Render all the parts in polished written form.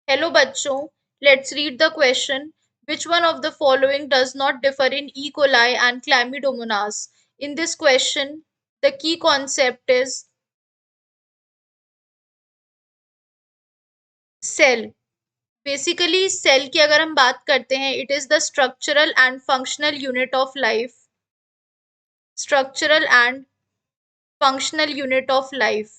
Hello bachcho, let's read the question. Which one of the following does not differ in E. coli and Chlamydomonas? In this question, the key concept is cell. Basically cell की अगर हम बात करते हैं, it is the structural and functional unit of life. Structural and functional unit of life,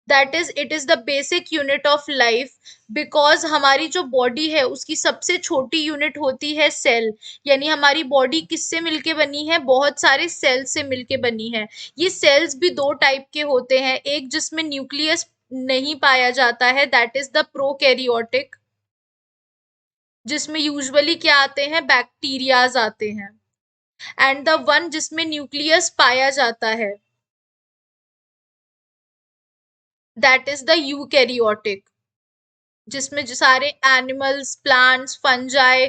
that is it is the basic unit of life. Because हमारी जो body है उसकी सबसे छोटी यूनिट होती है सेल. यानी हमारी बॉडी किससे मिलके बनी है? बहुत सारे सेल से मिलके बनी है. ये सेल्स भी दो टाइप के होते हैं. एक जिसमें न्यूक्लियस नहीं पाया जाता है, दैट इज द प्रोकैरियोटिक, जिसमें यूजुअली क्या आते हैं? बैक्टीरियाज आते हैं. एंड द वन जिसमें न्यूक्लियस पाया जाता है, दैट इज द यूकैरियोटिक, जिसमें जो सारे एनिमल्स, प्लांट्स, फंजाई,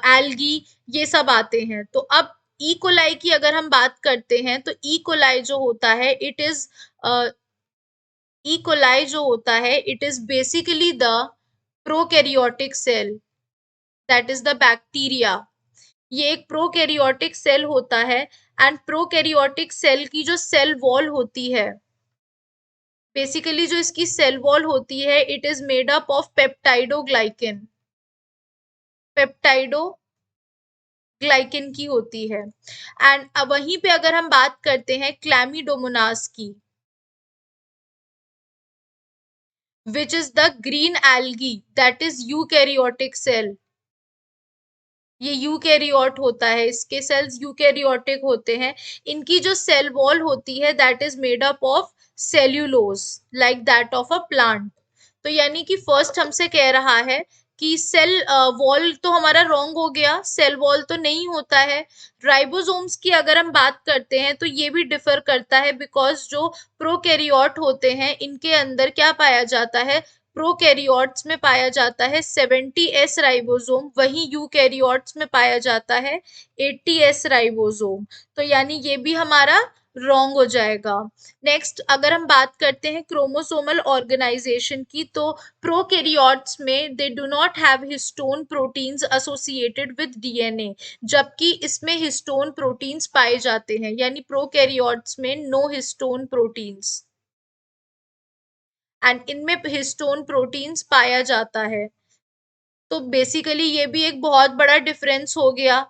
एल्गी, ये सब आते हैं. तो अब ई कोलाई की अगर हम बात करते हैं, तो ई कोलाई जो होता है, ई कोलाई जो होता है, it is basically the prokaryotic cell, that is the bacteria. ये एक प्रोकैरियोटिक सेल होता है. एंड प्रोकैरियोटिक सेल की जो सेल वॉल होती है, बेसिकली जो इसकी सेल वॉल होती है, it is made up of peptidoglycan. Peptidoglycan की होती है. एंड अब वहीं पे अगर हम बात करते हैं क्लैमिडोमोनास की, which is the green algae, that is eukaryotic cell. ये यूकैरियोट होता है, इसके सेल्स यूकैरियोटिक होते हैं. इनकी जो सेल वॉल होती है, that is made up of cellulose, like that of a plant. तो यानी कि फर्स्ट हमसे कह रहा है कि सेल वॉल तो हमारा रॉन्ग हो गया, सेल वॉल तो नहीं होता है. राइबोसोम्स की अगर हम बात करते हैं, तो ये भी डिफर करता है, बिकॉज जो प्रोकैरियोट होते हैं, इनके अंदर क्या पाया जाता है? प्रोकैरियोट्स में पाया जाता है 70s राइबोसोम, वहीं यूकैरियोट्स में पाया जाता है 80s राइबोसोम. तो यानी ये भी हमारा रॉन्ग हो जाएगा. नेक्स्ट अगर हम बात करते हैं क्रोमोसोमल ऑर्गेनाइजेशन की, तो प्रोकैरियोट्स में they do not have histone proteins associated with DNA, जबकि इसमें हिस्टोन प्रोटीन्स पाए जाते हैं. यानी प्रोकैरियोट्स में नो हिस्टोन प्रोटीन्स, एंड इनमें हिस्टोन प्रोटीन्स पाया जाता है. तो बेसिकली ये भी एक बहुत बड़ा डिफरेंस हो गया.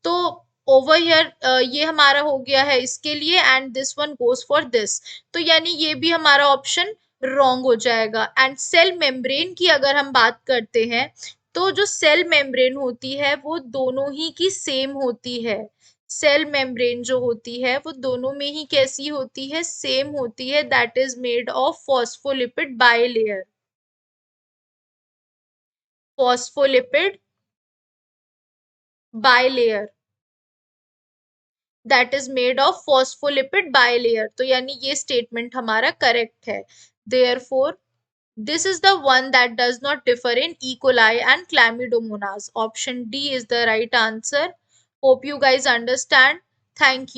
तो ओवर हियर ये हमारा हो गया है इसके लिए, and this one goes for this. तो यानी ये भी हमारा ऑप्शन रॉन्ग हो जाएगा. एंड सेल मेम्ब्रेन की अगर हम बात करते हैं, तो जो सेल मेम्ब्रेन होती है वो दोनों ही की सेम होती है. सेल मेम्ब्रेन जो होती है वो दोनों में ही कैसी होती है? सेम होती है. That is made of phospholipid bilayer. Phospholipid bilayer, that is made of phospholipid bilayer. तो यानी ये स्टेटमेंट हमारा करेक्ट है. Therefore this is the one that does not differ in E. coli and Chlamydomonas. Option D is the right answer. Hope you guys understand. Thank you.